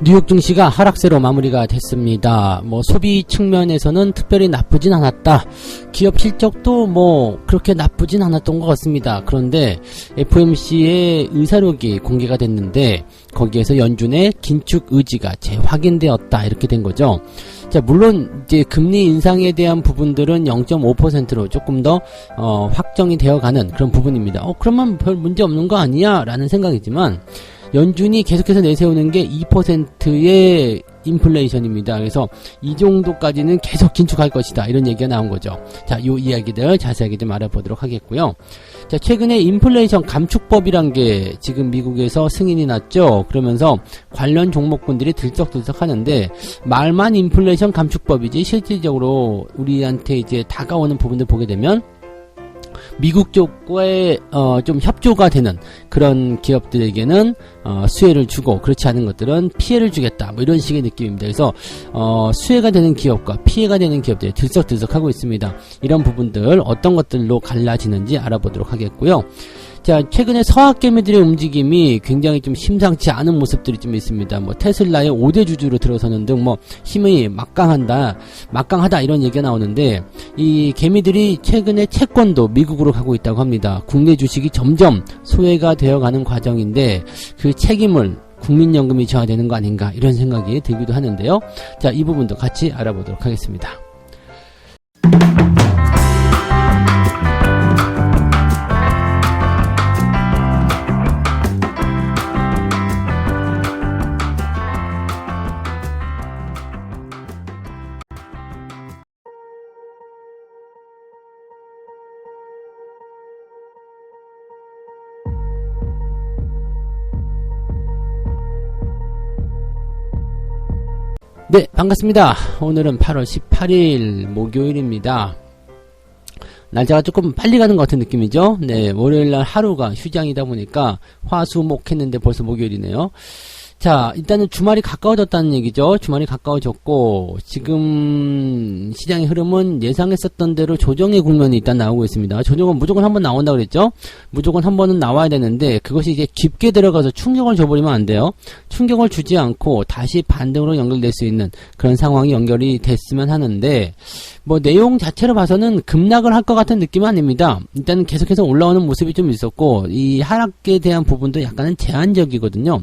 뉴욕 증시가 하락세로 마무리가 됐습니다. 소비 측면에서는 특별히 나쁘진 않았다. 기업 실적도 그렇게 나쁘진 않았던 것 같습니다. 그런데 FOMC의 의사록이 공개가 됐는데 거기에서 연준의 긴축 의지가 재확인되었다. 이렇게 된 거죠. 자, 물론 이제 금리 인상에 대한 부분들은 0.5%로 조금 더 확정이 되어가는 그런 부분입니다. 그러면 별 문제 없는 거 아니야? 라는 생각이지만 연준이 계속해서 내세우는 게 2%의 인플레이션입니다. 그래서 이 정도까지는 계속 긴축할 것이다. 이런 얘기가 나온 거죠. 자, 요 이야기들 자세하게 좀 알아보도록 하겠고요. 자, 최근에 인플레이션 감축법이란 게 지금 미국에서 승인이 났죠. 그러면서 관련 종목군들이 들썩들썩 하는데 말만 인플레이션 감축법이지 실질적으로 우리한테 이제 다가오는 부분들 보게 되면 미국 쪽과의 좀 협조가 되는 그런 기업들에게는 수혜를 주고 그렇지 않은 것들은 피해를 주겠다. 이런 식의 느낌입니다. 그래서 수혜가 되는 기업과 피해가 되는 기업들이 들썩들썩하고 있습니다. 이런 부분들 어떤 것들로 갈라지는지 알아보도록 하겠고요. 자, 최근에 서학개미들의 움직임이 굉장히 좀 심상치 않은 모습들이 좀 있습니다. 테슬라의 5대 주주로 들어서는 등 힘이 막강하다 이런 얘기가 나오는데 이 개미들이 최근에 채권도 미국으로 가고 있다고 합니다. 국내 주식이 점점 소외가 되어가는 과정인데 그 책임을 국민연금이 져야 되는 거 아닌가 이런 생각이 들기도 하는데요. 자, 이 부분도 같이 알아보도록 하겠습니다. 네, 반갑습니다. 오늘은 8월 18일 목요일입니다. 날짜가 조금 빨리 가는 것 같은 느낌이죠. 네, 월요일날 하루가 휴장이다 보니까 화수목 했는데 벌써 목요일이네요. 자, 일단은 주말이 가까워졌다는 얘기죠. 주말이 가까워졌고 지금 시장의 흐름은 예상했었던 대로 조정의 국면이 일단 나오고 있습니다. 조정은 무조건 한번 나온다고 그랬죠. 무조건 한 번은 나와야 되는데 그것이 이제 깊게 들어가서 충격을 줘버리면 안 돼요. 충격을 주지 않고 다시 반등으로 연결될 수 있는 그런 상황이 연결이 됐으면 하는데 내용 자체로 봐서는 급락을 할 것 같은 느낌은 아닙니다. 일단은 계속해서 올라오는 모습이 좀 있었고 이 하락에 대한 부분도 약간은 제한적이거든요.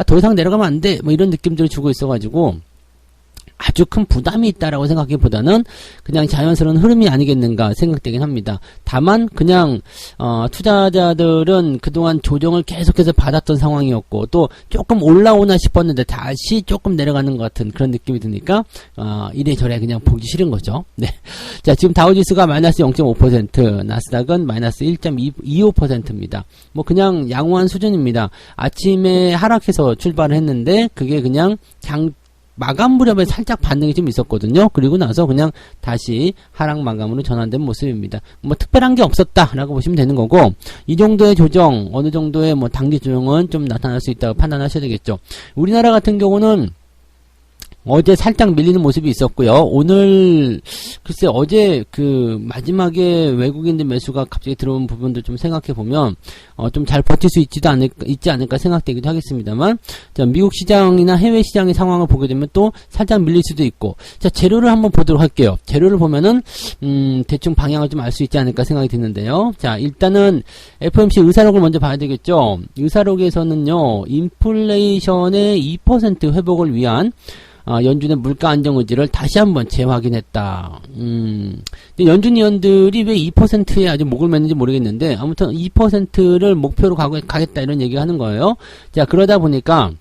더 이상 내려가면 안 돼. 이런 느낌들을 주고 있어가지고 아주 큰 부담이 있다라고 생각하기보다는 그냥 자연스러운 흐름이 아니겠는가 생각되긴 합니다. 다만 그냥 투자자들은 그동안 조정을 계속해서 받았던 상황이었고 또 조금 올라오나 싶었는데 다시 조금 내려가는 것 같은 그런 느낌이 드니까 이래저래 그냥 보기 싫은 거죠. 네. 자, 지금 다우지수가 마이너스 0.5%, 나스닥은 마이너스 1.25%입니다. 그냥 양호한 수준입니다. 아침에 하락해서 출발을 했는데 그게 그냥 마감 무렵에 살짝 반등이 좀 있었거든요. 그리고 나서 그냥 다시 하락 마감으로 전환된 모습입니다. 특별한 게 없었다라고 보시면 되는 거고 이 정도의 조정, 어느 정도의 단기 조정은 좀 나타날 수 있다고 판단하셔야 되겠죠. 우리나라 같은 경우는 어제 살짝 밀리는 모습이 있었고요. 오늘 글쎄 어제 그 마지막에 외국인들 매수가 갑자기 들어온 부분들 좀 생각해 보면 좀 잘 버틸 수 있지 않을까 생각되기도 하겠습니다만, 자, 미국 시장이나 해외 시장의 상황을 보게 되면 또 살짝 밀릴 수도 있고, 자, 재료를 한번 보도록 할게요. 재료를 보면은 대충 방향을 좀 알 수 있지 않을까 생각이 드는데요. 자, 일단은 FOMC 의사록을 먼저 봐야 되겠죠. 의사록에서는요, 인플레이션의 2% 회복을 위한 연준의 물가 안정 의지를 다시 한번 재확인했다. 근데 연준 위원들이 왜 2%에 아주 목을 맸는지 모르겠는데, 아무튼 2%를 목표로 가겠다 이런 얘기를 하는 거예요. 자, 그러다 보니까,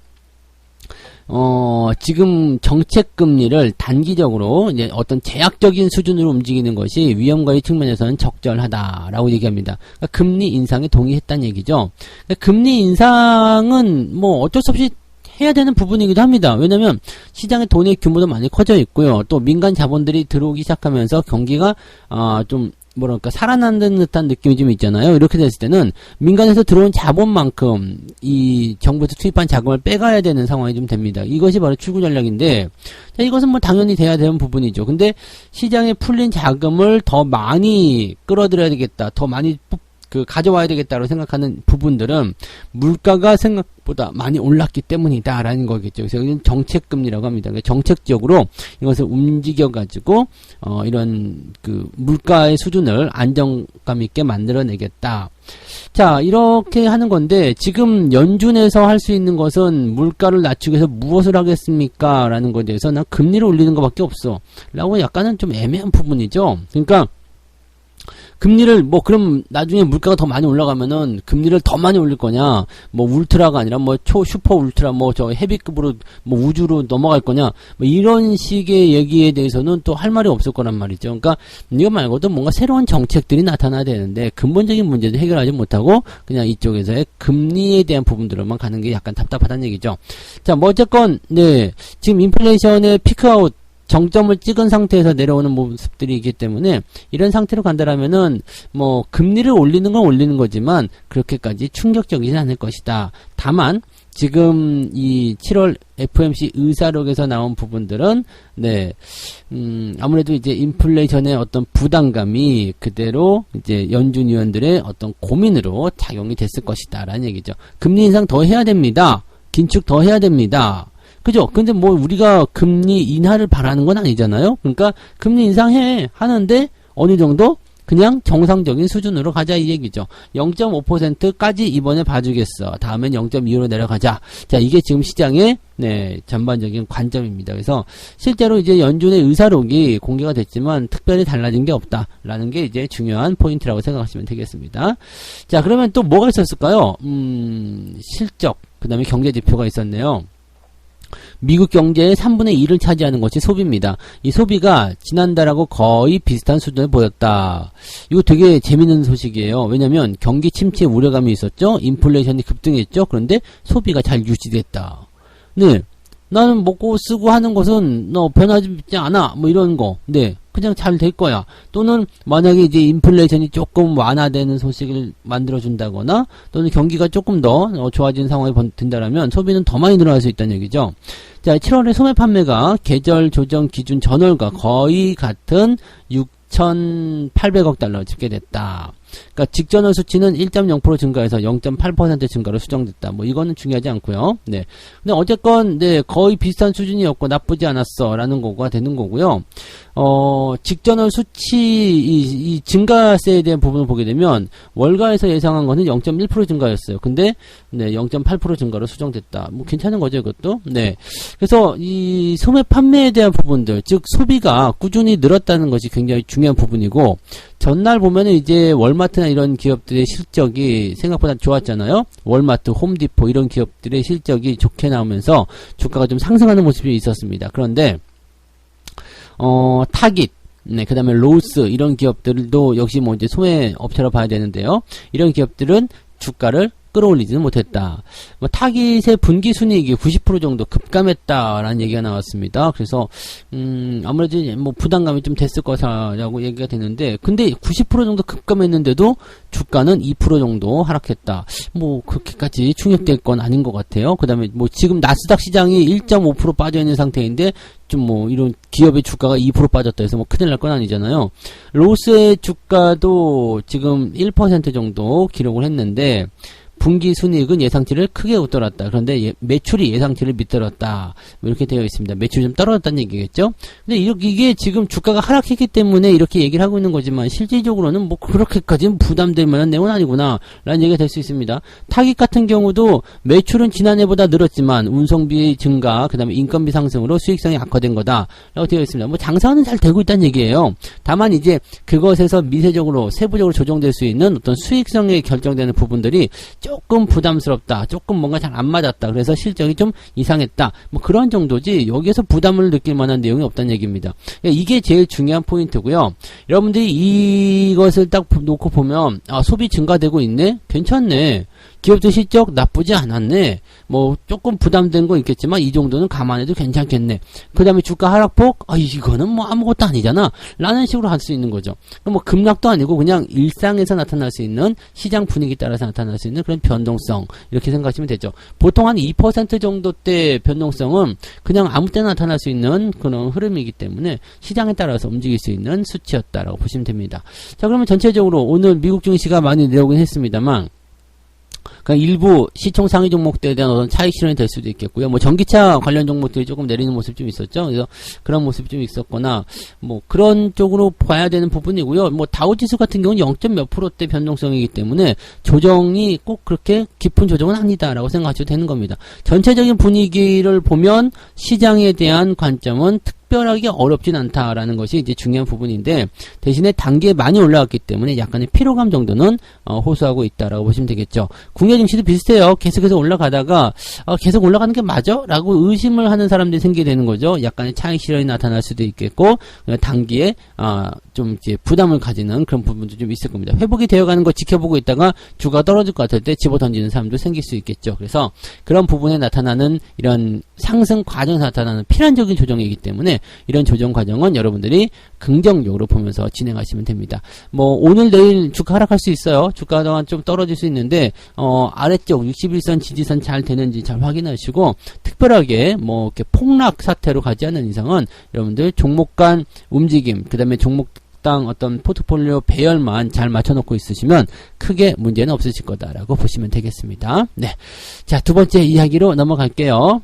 지금 정책 금리를 단기적으로 이제 어떤 제약적인 수준으로 움직이는 것이 위험과의 측면에서는 적절하다라고 얘기합니다. 그러니까 금리 인상에 동의했다는 얘기죠. 그러니까 금리 인상은 어쩔 수 없이 해야 되는 부분이기도 합니다. 왜냐면 시장의 돈의 규모도 많이 커져 있고요. 또 민간 자본들이 들어오기 시작하면서 경기가 좀 살아나는 듯한 느낌이 좀 있잖아요. 이렇게 됐을 때는 민간에서 들어온 자본만큼 이 정부에서 투입한 자금을 빼가야 되는 상황이 좀 됩니다. 이것이 바로 출구 전략인데, 자, 이것은 당연히 돼야 되는 부분이죠. 근데 시장에 풀린 자금을 더 많이 끌어들여야 되겠다. 더 많이 가져와야 되겠다고 생각하는 부분들은 물가가 생각보다 많이 올랐기 때문이다라는 거겠죠. 그래서 이건 정책금리라고 합니다. 그러니까 정책적으로 이것을 움직여가지고 이런 물가의 수준을 안정감 있게 만들어내겠다. 자, 이렇게 하는 건데 지금 연준에서 할 수 있는 것은 물가를 낮추기 위해서 무엇을 하겠습니까? 라는 것에 대해서 난 금리를 올리는 것밖에 없어. 라고 약간은 좀 애매한 부분이죠. 그러니까 금리를 그럼 나중에 물가가 더 많이 올라가면은 금리를 더 많이 올릴 거냐, 울트라가 아니라 슈퍼 울트라 저 헤비급으로 우주로 넘어갈 거냐, 이런 식의 얘기에 대해서는 또 할 말이 없을 거란 말이죠. 그러니까 이거 말고도 뭔가 새로운 정책들이 나타나야 되는데 근본적인 문제도 해결하지 못하고 그냥 이쪽에서의 금리에 대한 부분들로만 가는 게 약간 답답하다는 얘기죠. 자, 어쨌건 지금 인플레이션의 피크아웃 정점을 찍은 상태에서 내려오는 모습들이 있기 때문에 이런 상태로 간다라면은 금리를 올리는 건 올리는 거지만 그렇게까지 충격적이진 않을 것이다. 다만 지금 이 7월 FOMC 의사록에서 나온 부분들은 아무래도 이제 인플레이션의 어떤 부담감이 그대로 이제 연준 위원들의 어떤 고민으로 작용이 됐을 것이다라는 얘기죠. 금리 인상 더 해야 됩니다. 긴축 더 해야 됩니다. 그죠? 근데 우리가 금리 인하를 바라는 건 아니잖아요? 그러니까 금리 인상해 하는데 어느 정도 그냥 정상적인 수준으로 가자 이 얘기죠. 0.5%까지 이번에 봐주겠어. 다음엔 0.25로 내려가자. 자, 이게 지금 시장의 전반적인 관점입니다. 그래서 실제로 이제 연준의 의사록이 공개가 됐지만 특별히 달라진 게 없다라는 게 이제 중요한 포인트라고 생각하시면 되겠습니다. 자, 그러면 또 뭐가 있었을까요? 실적, 그 다음에 경제 지표가 있었네요. 미국 경제의 3분의 2를 차지하는 것이 소비입니다. 이 소비가 지난달하고 거의 비슷한 수준을 보였다. 이거 되게 재밌는 소식이에요. 왜냐면 경기 침체 우려감이 있었죠. 인플레이션이 급등했죠. 그런데 소비가 잘 유지됐다. 나는 먹고 쓰고 하는 것은 변하지 않아. 이런 거. 그냥 잘 될 거야. 또는 만약에 이제 인플레이션이 조금 완화되는 소식을 만들어준다거나 또는 경기가 조금 더 좋아지는 상황이 된다라면 소비는 더 많이 늘어날 수 있다는 얘기죠. 자, 7월에 소매 판매가 계절 조정 기준 전월과 거의 같은 6,800억 달러 집계됐다. 그러니까 직전월 수치는 1.0% 증가해서 0.8% 증가로 수정됐다. 이거는 중요하지 않고요. 근데 어쨌건 거의 비슷한 수준이었고 나쁘지 않았어라는 거가 되는 거고요. 직전월 수치 이 증가세에 대한 부분을 보게 되면 월가에서 예상한 거는 0.1% 증가였어요. 근데 0.8% 증가로 수정됐다. 괜찮은 거죠, 이것도. 그래서 이 소매 판매에 대한 부분들, 즉 소비가 꾸준히 늘었다는 것이 굉장히 중요한 부분이고 전날 보면은 이제 월마트나 이런 기업들의 실적이 생각보다 좋았잖아요. 월마트, 홈디포 이런 기업들의 실적이 좋게 나오면서 주가가 좀 상승하는 모습이 있었습니다. 그런데 타깃, 그 다음에 로스 이런 기업들도 역시 이제 소매 업체로 봐야 되는데요. 이런 기업들은 주가를 끌어올리지는 못했다. 타깃의 분기 순이익이 90% 정도 급감했다라는 얘기가 나왔습니다. 그래서 아무래도 부담감이 좀 됐을 거라고 얘기가 되는데, 근데 90% 정도 급감했는데도 주가는 2% 정도 하락했다. 그렇게까지 충격될 건 아닌 것 같아요. 그 다음에 지금 나스닥 시장이 1.5% 빠져 있는 상태인데 좀 이런 기업의 주가가 2% 빠졌다 해서 큰일 날 건 아니잖아요. 로스의 주가도 지금 1% 정도 기록을 했는데 분기 순이익은 예상치를 크게 웃돌았다. 그런데 매출이 예상치를 밑들었다. 이렇게 되어 있습니다. 매출이 좀 떨어졌다는 얘기겠죠? 근데 이게 지금 주가가 하락했기 때문에 이렇게 얘기를 하고 있는 거지만 실질적으로는 그렇게까지는 부담될 만한 내용은 아니구나 라는 얘기가 될 수 있습니다. 타깃 같은 경우도 매출은 지난해보다 늘었지만 운송비 증가, 그 다음에 인건비 상승으로 수익성이 악화된 거다 라고 되어 있습니다. 장사는 잘 되고 있다는 얘기예요. 다만 이제 그것에서 미세적으로 세부적으로 조정될 수 있는 어떤 수익성에 결정되는 부분들이 조금 부담스럽다. 조금 뭔가 잘 안 맞았다. 그래서 실적이 좀 이상했다. 그런 정도지 여기에서 부담을 느낄 만한 내용이 없다는 얘기입니다. 이게 제일 중요한 포인트고요. 여러분들이 이것을 딱 놓고 보면 소비 증가되고 있네? 괜찮네. 기업들 실적 나쁘지 않았네. 뭐 조금 부담된 건 있겠지만 이 정도는 감안해도 괜찮겠네. 그 다음에 주가 하락폭, 이거는 뭐 아무것도 아니잖아 라는 식으로 할 수 있는 거죠. 뭐 급락도 아니고 그냥 일상에서 나타날 수 있는 시장 분위기 따라서 나타날 수 있는 그런 변동성, 이렇게 생각하시면 되죠. 보통 한 2% 정도대 변동성은 그냥 아무 때나 나타날 수 있는 그런 흐름이기 때문에 시장에 따라서 움직일 수 있는 수치였다라고 보시면 됩니다. 자, 그러면 전체적으로 오늘 미국 증시가 많이 내려오긴 했습니다만, 그러니까 일부 시총 상위 종목들에 대한 어떤 차익 실현이 될 수도 있겠고요. 뭐 전기차 관련 종목들이 조금 내리는 모습이 좀 있었죠. 그래서 그런 모습이 좀 있었거나 뭐 그런 쪽으로 봐야 되는 부분이고요. 뭐 다우지수 같은 경우는 0. 몇 %대 변동성이기 때문에 조정이 꼭 그렇게 깊은 조정은 아니다라고 생각하셔도 되는 겁니다. 전체적인 분위기를 보면 시장에 대한 관점은 특별하게 어렵진 않다라는 것이 이제 중요한 부분인데, 대신에 단계에 많이 올라왔기 때문에 약간의 피로감 정도는 호소하고 있다라고 보시면 되겠죠. 국내 증시도 비슷해요. 계속해서 올라가다가 계속 올라가는 게 맞아? 라고 의심을 하는 사람들이 생기게 되는 거죠. 약간의 차익 실현이 나타날 수도 있겠고, 단기에 좀 이제 부담을 가지는 그런 부분도 좀 있을 겁니다. 회복이 되어가는 거 지켜보고 있다가 주가 떨어질 것 같을 때 집어 던지는 사람도 생길 수 있겠죠. 그래서 그런 부분에 나타나는 이런 상승 과정에서 나타나는 필연적인 조정이기 때문에 이런 조정 과정은 여러분들이 긍정적으로 보면서 진행하시면 됩니다. 뭐 오늘 내일 주가 하락할 수 있어요. 주가 동안 좀 떨어질 수 있는데 아래쪽 61선 지지선 잘 되는지 잘 확인하시고, 특별하게 뭐 이렇게 폭락 사태로 가지 않는 이상은 여러분들 종목 간 움직임, 그 다음에 종목당 어떤 포트폴리오 배열만 잘 맞춰놓고 있으시면 크게 문제는 없으실 거다라고 보시면 되겠습니다. 네, 자, 두 번째 이야기로 넘어갈게요.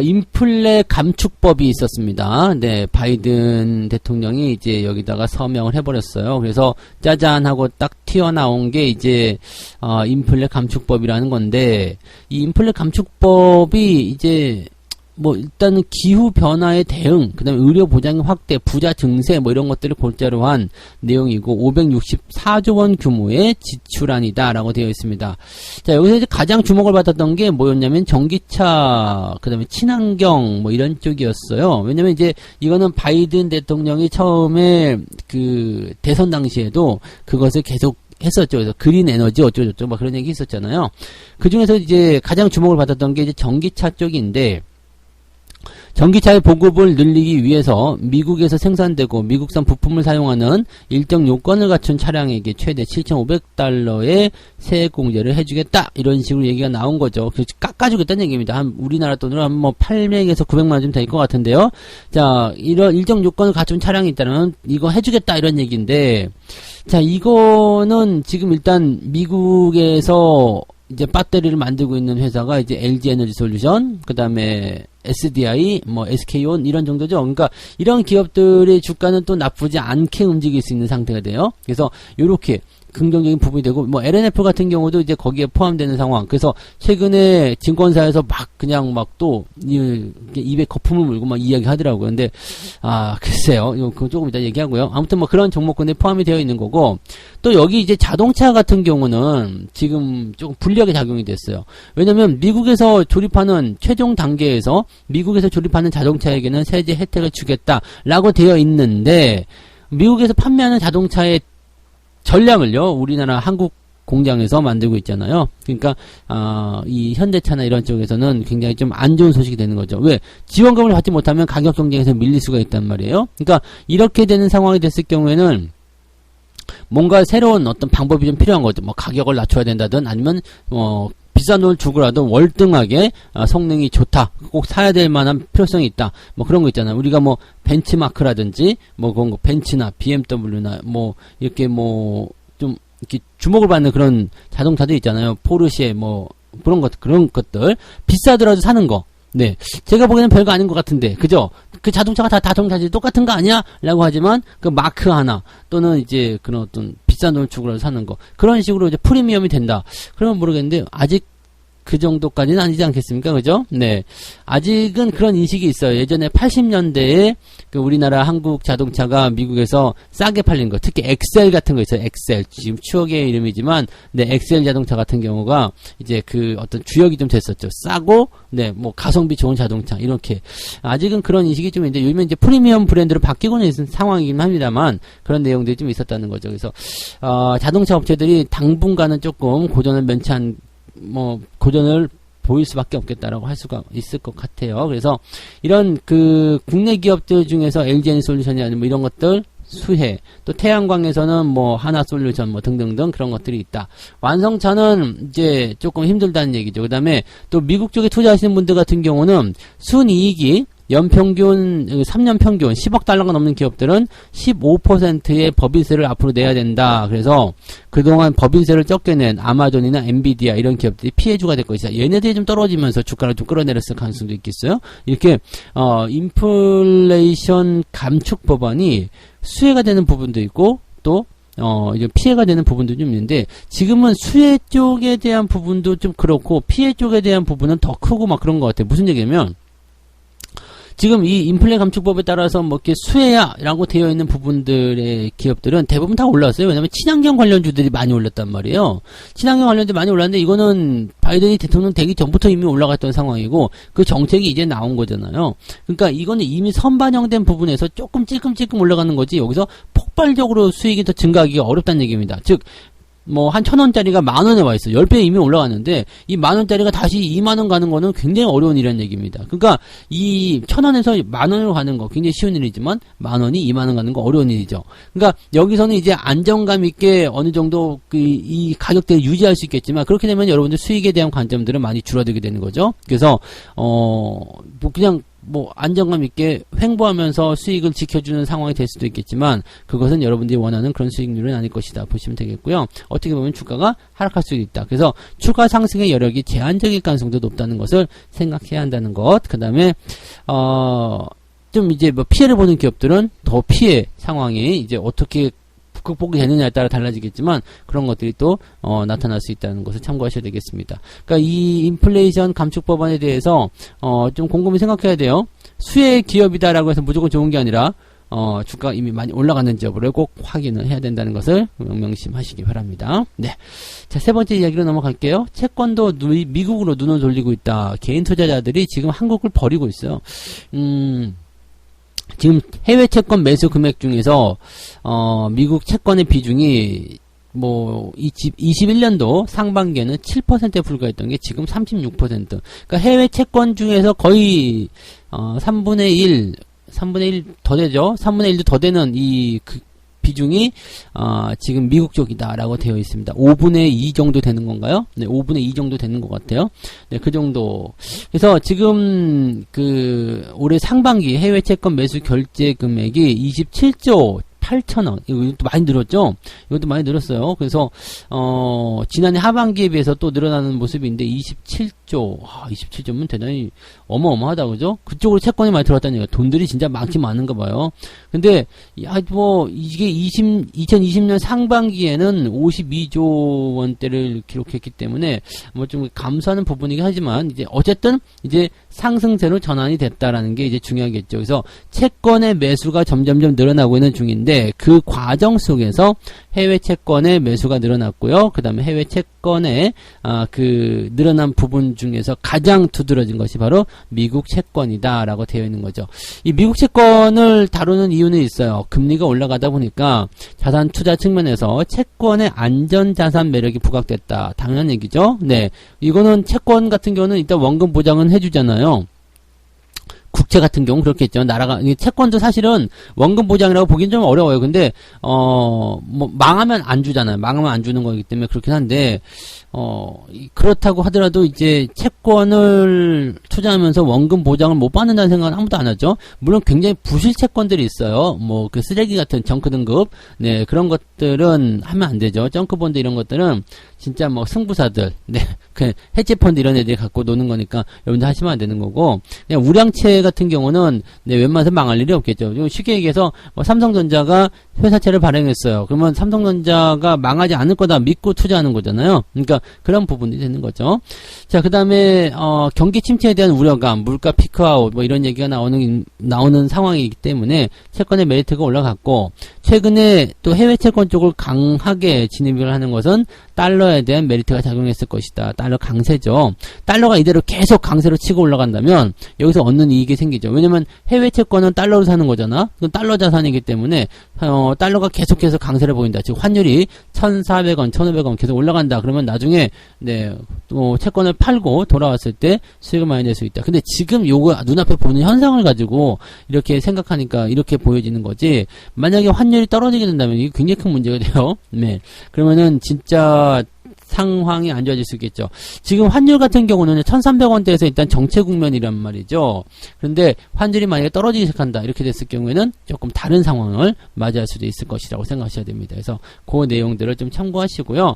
인플레 감축법이 있었습니다. 네, 바이든 대통령이 이제 여기다가 서명을 해버렸어요. 그래서 짜잔 하고 딱 튀어나온 게 이제 인플레 감축법이라는 건데, 이 인플레 감축법이 이제 뭐 일단은 기후 변화에 대응, 그다음에 의료 보장의 확대, 부자 증세 뭐 이런 것들을 골자로 한 내용이고 564조 원 규모의 지출안이다라고 되어 있습니다. 자, 여기서 이제 가장 주목을 받았던 게 뭐였냐면 전기차, 그다음에 친환경 뭐 이런 쪽이었어요. 왜냐면 이제 이거는 바이든 대통령이 처음에 그 대선 당시에도 그것을 계속 했었죠. 그래서 그린 에너지 어쩌고저쩌고 막 그런 얘기 있었잖아요. 그 중에서 이제 가장 주목을 받았던 게 이제 전기차 쪽인데, 전기차의 보급을 늘리기 위해서 미국에서 생산되고 미국산 부품을 사용하는 일정 요건을 갖춘 차량에게 최대 7,500달러의 세액 공제를 해주겠다, 이런 식으로 얘기가 나온 거죠. 그래서 깎아주겠다는 얘기입니다. 한 우리나라 돈으로 한 뭐 800에서 900만 원 좀 될 것 같은데요. 자, 이런 일정 요건을 갖춘 차량이 있다면 이거 해주겠다, 이런 얘기인데, 자, 이거는 지금 일단 미국에서 이제 배터리를 만들고 있는 회사가 이제 LG 에너지 솔루션, 그 다음에 SDI, 뭐 SK온 이런 정도죠. 그러니까 이런 기업들의 주가는 또 나쁘지 않게 움직일 수 있는 상태가 돼요. 그래서 요렇게 긍정적인 부분이 되고, 뭐 LNF 같은 경우도 이제 거기에 포함되는 상황. 그래서 최근에 증권사에서 막 그냥 막 또 입에 거품을 물고 막 이야기 하더라고요. 근데 글쎄요, 그거 조금 이따 얘기하고요. 아무튼 뭐 그런 종목군에 포함이 되어 있는 거고, 또 여기 이제 자동차 같은 경우는 지금 조금 불리하게 작용이 됐어요. 왜냐면 미국에서 조립하는 최종 단계에서 미국에서 조립하는 자동차에게는 세제 혜택을 주겠다라고 되어 있는데, 미국에서 판매하는 자동차의 전량을요, 우리나라 한국 공장에서 만들고 있잖아요. 그러니까 이 현대차나 이런 쪽에서는 굉장히 좀 안 좋은 소식이 되는 거죠. 왜? 지원금을 받지 못하면 가격 경쟁에서 밀릴 수가 있단 말이에요. 그러니까 이렇게 되는 상황이 됐을 경우에는 뭔가 새로운 어떤 방법이 좀 필요한 거죠. 뭐 가격을 낮춰야 된다든, 아니면 비싼 돈을 주고라도 월등하게 성능이 좋다, 꼭 사야 될 만한 필요성이 있다, 뭐 그런 거 있잖아요. 우리가 뭐 벤치마크라든지 뭐 그런 거, 벤츠나 BMW나 뭐 이렇게 뭐 좀 이렇게 주목을 받는 그런 자동차들 있잖아요. 포르쉐 뭐 그런 것들 비싸더라도 사는 거. 네, 제가 보기에는 별거 아닌 것 같은데, 그죠? 그 자동차가 다 자동차지 똑같은 거 아니야? 라고 하지만 그 마크 하나 또는 이제 그런 어떤 비싼 돈을 주고라도 사는 거, 그런 식으로 이제 프리미엄이 된다. 그러면 모르겠는데, 아직 그 정도까지는 아니지 않겠습니까? 그죠? 네. 아직은 그런 인식이 있어요. 예전에 80년대에 그 우리나라 한국 자동차가 미국에서 싸게 팔린 거, 특히 엑셀 같은 거 있어요. 엑셀. 지금 추억의 이름이지만, 네, 엑셀 자동차 같은 경우가 이제 그 어떤 주역이 좀 됐었죠. 싸고, 네, 뭐 가성비 좋은 자동차, 이렇게. 아직은 그런 인식이 좀 있는데, 요즘에 이제 프리미엄 브랜드로 바뀌고는 있는 상황이긴 합니다만, 그런 내용들이 좀 있었다는 거죠. 그래서, 자동차 업체들이 당분간은 조금 고전을 면치한, 고전을 보일 수밖에 없겠다라고 할 수가 있을 것 같아요. 그래서 이런 그 국내 기업들 중에서 LG에너지솔루션이 아니면 이런 것들 수혜, 또 태양광에서는 뭐 하나솔루션 뭐 등등등 그런 것들이 있다. 완성차는 이제 조금 힘들다는 얘기죠. 그 다음에 또 미국 쪽에 투자하시는 분들 같은 경우는 순이익이 연평균 3년 평균 10억 달러가 넘는 기업들은 15%의 법인세를 앞으로 내야 된다. 그래서 그동안 법인세를 적게 낸 아마존이나 엔비디아 이런 기업들이 피해주가 될 것이다. 얘네들이 좀 떨어지면서 주가를 좀 끌어내렸을 가능성도 있겠어요. 이렇게 인플레이션 감축 법안이 수혜가 되는 부분도 있고 또 이제 피해가 되는 부분도 좀 있는데, 지금은 수혜 쪽에 대한 부분도 좀 그렇고 피해 쪽에 대한 부분은 더 크고 막 그런 것 같아요. 무슨 얘기냐면 지금 이 인플레 감축법에 따라서 뭐 이렇게 수혜야라고 되어 있는 부분들의 기업들은 대부분 다 올랐어요. 왜냐면 친환경 관련주들이 많이 올랐단 말이에요. 친환경 관련주들이 많이 올랐는데 이거는 바이든이 대통령 되기 전부터 이미 올라갔던 상황이고 그 정책이 이제 나온 거잖아요. 그러니까 이거는 이미 선반영된 부분에서 조금 찔끔찔끔 올라가는 거지 여기서 폭발적으로 수익이 더 증가하기가 어렵다는 얘기입니다. 즉 뭐 한 1,000원짜리가 10,000원에 와 있어. 10배 이미 올라갔는데 이 10,000원짜리가 다시 20,000원 가는 거는 굉장히 어려운 일이라는 얘기입니다. 그러니까 이 1,000원에서 10,000원으로 가는 거 굉장히 쉬운 일이지만 10,000원이 20,000원 가는 거 어려운 일이죠. 그러니까 여기서는 이제 안정감 있게 어느 정도 이 가격대를 유지할 수 있겠지만 그렇게 되면 여러분들 수익에 대한 관점들은 많이 줄어들게 되는 거죠. 그래서 그냥 안정감 있게 횡보하면서 수익을 지켜주는 상황이 될 수도 있겠지만 그것은 여러분들이 원하는 그런 수익률은 아닐 것이다 보시면 되겠고요. 어떻게 보면 주가가 하락할 수도 있다. 그래서 추가 상승의 여력이 제한적일 가능성도 높다는 것을 생각해야 한다는 것. 그 다음에 좀 이제 피해를 보는 기업들은 더 피해 상황이 이제 어떻게 극복이 되느냐에 따라 달라지겠지만 그런 것들이 또 나타날 수 있다는 것을 참고하셔야 되겠습니다. 그러니까 이 인플레이션 감축 법안에 대해서 좀 곰곰이 생각해야 돼요. 수혜 기업이다라고 해서 무조건 좋은 게 아니라 주가가 이미 많이 올라갔는지 여부를 꼭 확인을 해야 된다는 것을 명심하시기 바랍니다. 네. 자, 세 번째 이야기로 넘어갈게요. 채권도 미국으로 눈을 돌리고 있다. 개인 투자자들이 지금 한국을 버리고 있어요. 지금 해외 채권 매수 금액 중에서 미국 채권의 비중이 21년도 상반기에는 7%에 불과했던 게 지금 36%. 그러니까 해외 채권 중에서 거의 3분의 1 더 되죠. 3분의 1도 더 되는 비중이 지금 미국 쪽이다라고 되어 있습니다. 5분의 2 정도 되는 건가요? 네, 5분의 2 정도 되는 것 같아요. 네, 그 정도. 그래서 지금 올해 상반기 해외 채권 매수 결제 금액이 27조 8천억. 이것도 많이 늘었죠? 이것도 많이 늘었어요. 그래서, 지난해 하반기에 비해서 또 늘어나는 모습인데, 27조. 27조면 대단히 어마어마하다, 그죠? 그쪽으로 채권이 많이 들어왔다는 얘기가 돈들이 진짜 많긴 많은가 봐요. 근데, 이게 2020년 상반기에는 52조 원대를 기록했기 때문에, 좀 감소하는 부분이긴 하지만, 이제, 어쨌든, 이제 상승세로 전환이 됐다라는 게 이제 중요하겠죠. 그래서 채권의 매수가 점점점 늘어나고 있는 중인데, 그 과정 속에서 해외 채권의 매수가 늘어났고요. 그 다음에 해외 채권의 늘어난 부분 중에서 가장 두드러진 것이 바로 미국 채권이다라고 되어 있는 거죠. 이 미국 채권을 다루는 이유는 있어요. 금리가 올라가다 보니까 자산 투자 측면에서 채권의 안전자산 매력이 부각됐다. 당연한 얘기죠. 네, 이거는 채권 같은 경우는 일단 원금 보장은 해주잖아요. 국채 같은 경우는 그렇겠죠. 나라가, 채권도 사실은 원금 보장이라고 보기는 좀 어려워요. 근데, 망하면 안 주잖아요. 망하면 안 주는 거기 때문에 그렇긴 한데, 그렇다고 하더라도 이제 채권을 투자하면서 원금 보장을 못 받는다는 생각은 아무도 안 하죠. 물론 굉장히 부실 채권들이 있어요. 그 쓰레기 같은 정크 등급. 네, 그런 것들은 하면 안 되죠. 정크본드 이런 것들은 진짜 승부사들, 네, 그 해지펀드 이런 애들이 갖고 노는 거니까 여러분들 하시면 안 되는 거고, 그냥 우량채 같은 같은 경우는 네, 웬만해서 망할 일이 없겠죠. 좀 쉽게 얘기해서 뭐 삼성전자가 회사채를 발행했어요. 그러면 삼성전자가 망하지 않을 거다 믿고 투자하는 거잖아요. 그러니까 그런 부분이 되는 거죠. 자, 그다음에 경기 침체에 대한 우려감, 물가 피크아웃 뭐 이런 얘기가 나오는 상황이기 때문에 채권의 메리트가 올라갔고, 최근에 또 해외 채권 쪽을 강하게 진입을 하는 것은 달러에 대한 메리트가 작용했을 것이다. 달러 강세죠. 달러가 이대로 계속 강세로 치고 올라간다면 여기서 얻는 이익이 생기죠. 왜냐면 해외 채권은 달러로 사는 거잖아. 그건 달러 자산이기 때문에 달러가 계속해서 강세를 보인다. 즉 환율이 1,400원, 1,500원 계속 올라간다. 그러면 나중에 네, 또 채권을 팔고 돌아왔을 때 수익을 많이 낼 수 있다. 근데 지금 요거 눈앞에 보는 현상을 가지고 이렇게 생각하니까 이렇게 보여지는 거지. 만약에 환율이 떨어지게 된다면 이게 굉장히 큰 문제가 돼요. 네. 그러면은 진짜 상황이 안 좋아질 수 있겠죠. 지금 환율 같은 경우는 1,300원대에서 일단 정체 국면이란 말이죠. 그런데 환율이 만약에 떨어지기 시작한다 이렇게 됐을 경우에는 조금 다른 상황을 맞이할 수도 있을 것이라고 생각하셔야 됩니다. 그래서 그 내용들을 좀 참고하시고요.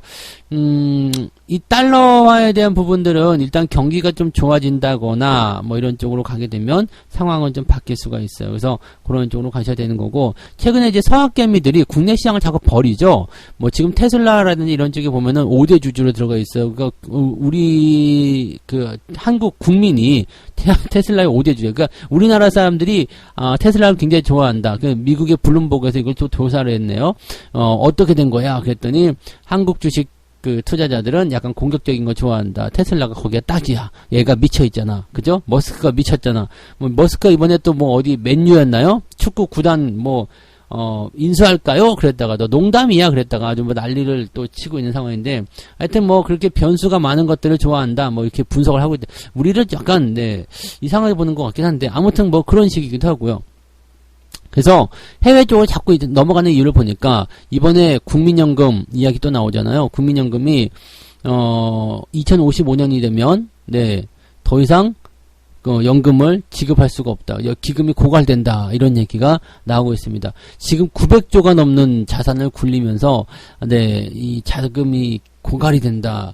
이 달러화에 대한 부분들은 일단 경기가 좀 좋아진다거나 뭐 이런 쪽으로 가게 되면 상황은 좀 바뀔 수가 있어요. 그래서 그런 쪽으로 가셔야 되는 거고, 최근에 이제 서학개미들이 국내 시장을 자꾸 버리죠. 뭐 지금 테슬라라든지 이런 쪽에 보면은 5대 주주로 들어가 있어요. 그러니까 우리 그 한국 국민이 테슬라의 5대 주주. 그러니까 우리나라 사람들이 테슬라를 굉장히 좋아한다. 그 미국의 블룸버그에서 이걸 또 조사를 했네요. 어떻게 된 거야? 그랬더니 한국 주식 그 투자자들은 약간 공격적인 거 좋아한다. 테슬라가 거기에 딱이야. 얘가 미쳐 있잖아. 그죠? 머스크가 미쳤잖아. 뭐 머스크가 이번에 또 뭐 어디 맨유였나요? 축구 구단 뭐 인수할까요? 그랬다가 너 농담이야 그랬다가 아주 뭐 난리를 또 치고 있는 상황인데, 하여튼 뭐 그렇게 변수가 많은 것들을 좋아한다 뭐 이렇게 분석을 하고 있다. 우리를 약간 네, 이상하게 보는 것 같긴 한데 아무튼 뭐 그런 식이기도 하고요. 그래서 해외 쪽을 자꾸 넘어가는 이유를 보니까 이번에 국민연금 이야기 또 나오잖아요. 국민연금이 2055년이 되면 네, 더 이상 연금을 지급할 수가 없다. 기금이 고갈된다. 이런 얘기가 나오고 있습니다. 지금 900조가 넘는 자산을 굴리면서 네, 이 자금이 고갈이 된다.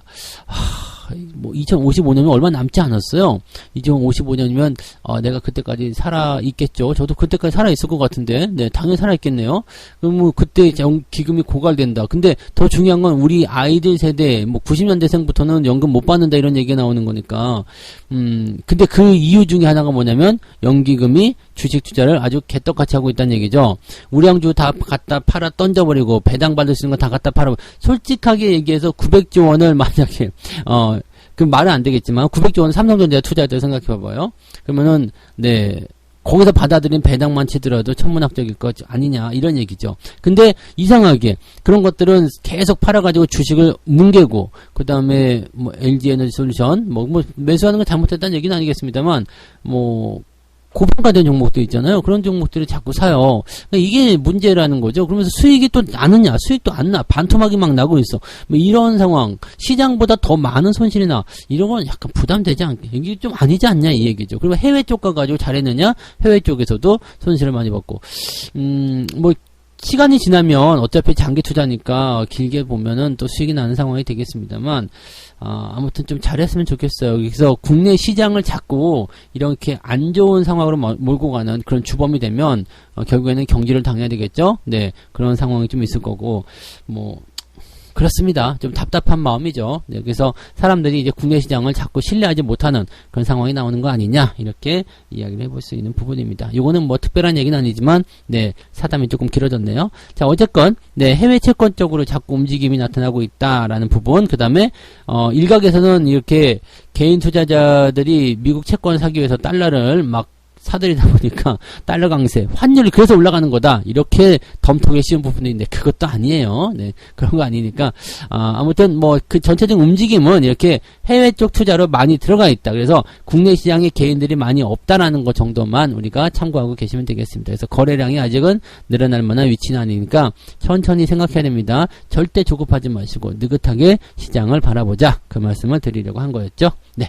뭐 2055년이면 얼마 남지 않았어요. 2055년이면 내가 그때까지 살아 있겠죠. 저도 그때까지 살아 있을 것 같은데, 네, 당연히 살아 있겠네요. 그럼 뭐 그때 기금이 고갈된다. 근데 더 중요한 건 우리 아이들 세대, 뭐 90년대생부터는 연금 못 받는다 이런 얘기가 나오는 거니까. 근데 그 이유 중에 하나가 뭐냐면 연기금이 주식 투자를 아주 개떡같이 하고 있다는 얘기죠. 우량주 다 갖다 팔아 던져버리고 배당 받을 수 있는 거 다 갖다 팔아. 솔직하게 얘기해서 900조 원을 만약에 그 말은 안 되겠지만 900조 원 삼성전자에 투자했다고 생각해 봐봐요. 그러면은 네, 거기서 받아들인 배당만 치더라도 천문학적일 것 아니냐 이런 얘기죠. 근데 이상하게 그런 것들은 계속 팔아가지고 주식을 뭉개고, 그 다음에 뭐 LG에너지 솔루션 뭐 매수하는 건 잘못했다는 얘기는 아니겠습니다만 뭐 고평가된 종목도 있잖아요. 그런 종목들을 자꾸 사요. 그러니까 이게 문제라는 거죠. 그러면서 수익이 또 나느냐? 수익도 안 나. 반토막이 막 나고 있어. 뭐 이런 상황. 시장보다 더 많은 손실이 나. 이런 건 약간 부담되지 않게. 이게 좀 아니지 않냐? 이 얘기죠. 그리고 해외 쪽 가가지고 잘했느냐? 해외 쪽에서도 손실을 많이 받고. 뭐, 시간이 지나면 어차피 장기 투자니까 길게 보면은 또 수익이 나는 상황이 되겠습니다만, 아무튼 좀 잘했으면 좋겠어요. 그래서 국내 시장을 자꾸 이렇게 안 좋은 상황으로 몰고 가는 그런 주범이 되면 결국에는 경기를 당해야 되겠죠. 네, 그런 상황이 좀 있을 거고, 뭐 그렇습니다. 좀 답답한 마음이죠. 네, 그래서 사람들이 이제 국내 시장을 자꾸 신뢰하지 못하는 그런 상황이 나오는 거 아니냐, 이렇게 이야기를 해볼 수 있는 부분입니다. 이거는 뭐 특별한 얘기는 아니지만 네, 사담이 조금 길어졌네요. 자, 어쨌건 네, 해외 채권 쪽으로 자꾸 움직임이 나타나고 있다라는 부분. 그 다음에 일각에서는 이렇게 개인 투자자들이 미국 채권을 사기 위해서 달러를 막 사들이다 보니까 달러 강세, 환율이 그래서 올라가는 거다, 이렇게 덤통에 씌운 부분이 있는데 그것도 아니에요. 네, 그런 거 아니니까 아무튼 뭐 그 전체적인 움직임은 이렇게 해외 쪽 투자로 많이 들어가 있다. 그래서 국내 시장에 개인들이 많이 없다라는 것 정도만 우리가 참고하고 계시면 되겠습니다. 그래서 거래량이 아직은 늘어날 만한 위치는 아니니까 천천히 생각해야 됩니다. 절대 조급하지 마시고 느긋하게 시장을 바라보자, 그 말씀을 드리려고 한 거였죠. 네.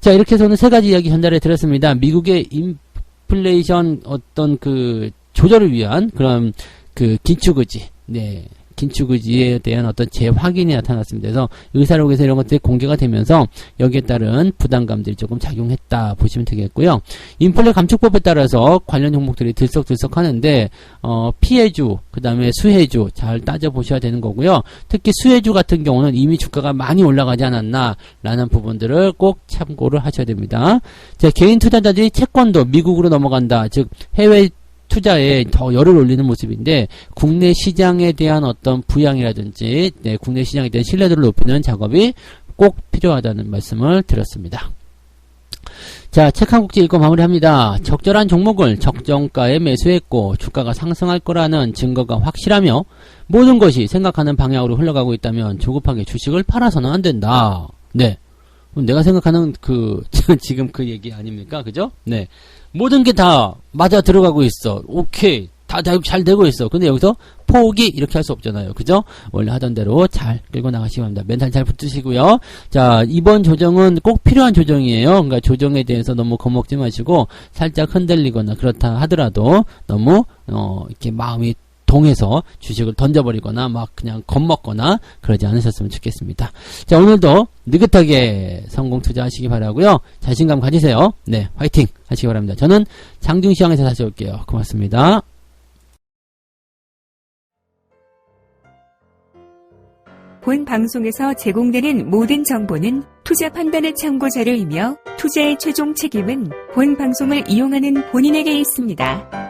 자, 이렇게 해서 오늘 세 가지 이야기 전달해 드렸습니다. 미국의 인플레이션 어떤 그 조절을 위한 그런 그 긴축의지, 네, 긴축 의지에 대한 어떤 재확인이 나타났습니다. 그래서 의사록에서 이런 것들이 공개가 되면서 여기에 따른 부담감들이 조금 작용했다 보시면 되겠고요. 인플레 감축법에 따라서 관련 종목들이 들썩들썩 하는데 피해주, 그 다음에 수혜주 잘 따져보셔야 되는 거고요. 특히 수혜주 같은 경우는 이미 주가가 많이 올라가지 않았나 라는 부분들을 꼭 참고를 하셔야 됩니다. 자, 개인 투자자들이 채권도 미국으로 넘어간다. 즉 해외 투자에 더 열을 올리는 모습인데 국내 시장에 대한 어떤 부양이라든지 국내 시장에 대한 신뢰도를 높이는 작업이 꼭 필요하다는 말씀을 드렸습니다. 자, 책 한 국지 읽고 마무리합니다. 적절한 종목을 적정가에 매수했고 주가가 상승할 거라는 증거가 확실하며 모든 것이 생각하는 방향으로 흘러가고 있다면 조급하게 주식을 팔아서는 안 된다. 네. 내가 생각하는 지금 그 얘기 아닙니까? 그죠? 네. 모든 게 다 맞아 들어가고 있어. 오케이. 다 잘 되고 있어. 근데 여기서 포기 이렇게 할 수 없잖아요. 그죠? 원래 하던 대로 잘 끌고 나가시기 바랍니다. 멘탈 잘 붙으시고요. 자, 이번 조정은 꼭 필요한 조정이에요. 그러니까 조정에 대해서 너무 겁먹지 마시고 살짝 흔들리거나 그렇다 하더라도 너무 이렇게 마음이 동해서 주식을 던져버리거나 막 그냥 겁먹거나 그러지 않으셨으면 좋겠습니다. 자, 오늘도 느긋하게 성공 투자하시기 바라고요. 자신감 가지세요. 네, 화이팅 하시기 바랍니다. 저는 장중시장에서 다시 올게요. 고맙습니다. 본 방송에서 제공되는 모든 정보는 투자 판단의 참고 자료이며 투자의 최종 책임은 본 방송을 이용하는 본인에게 있습니다.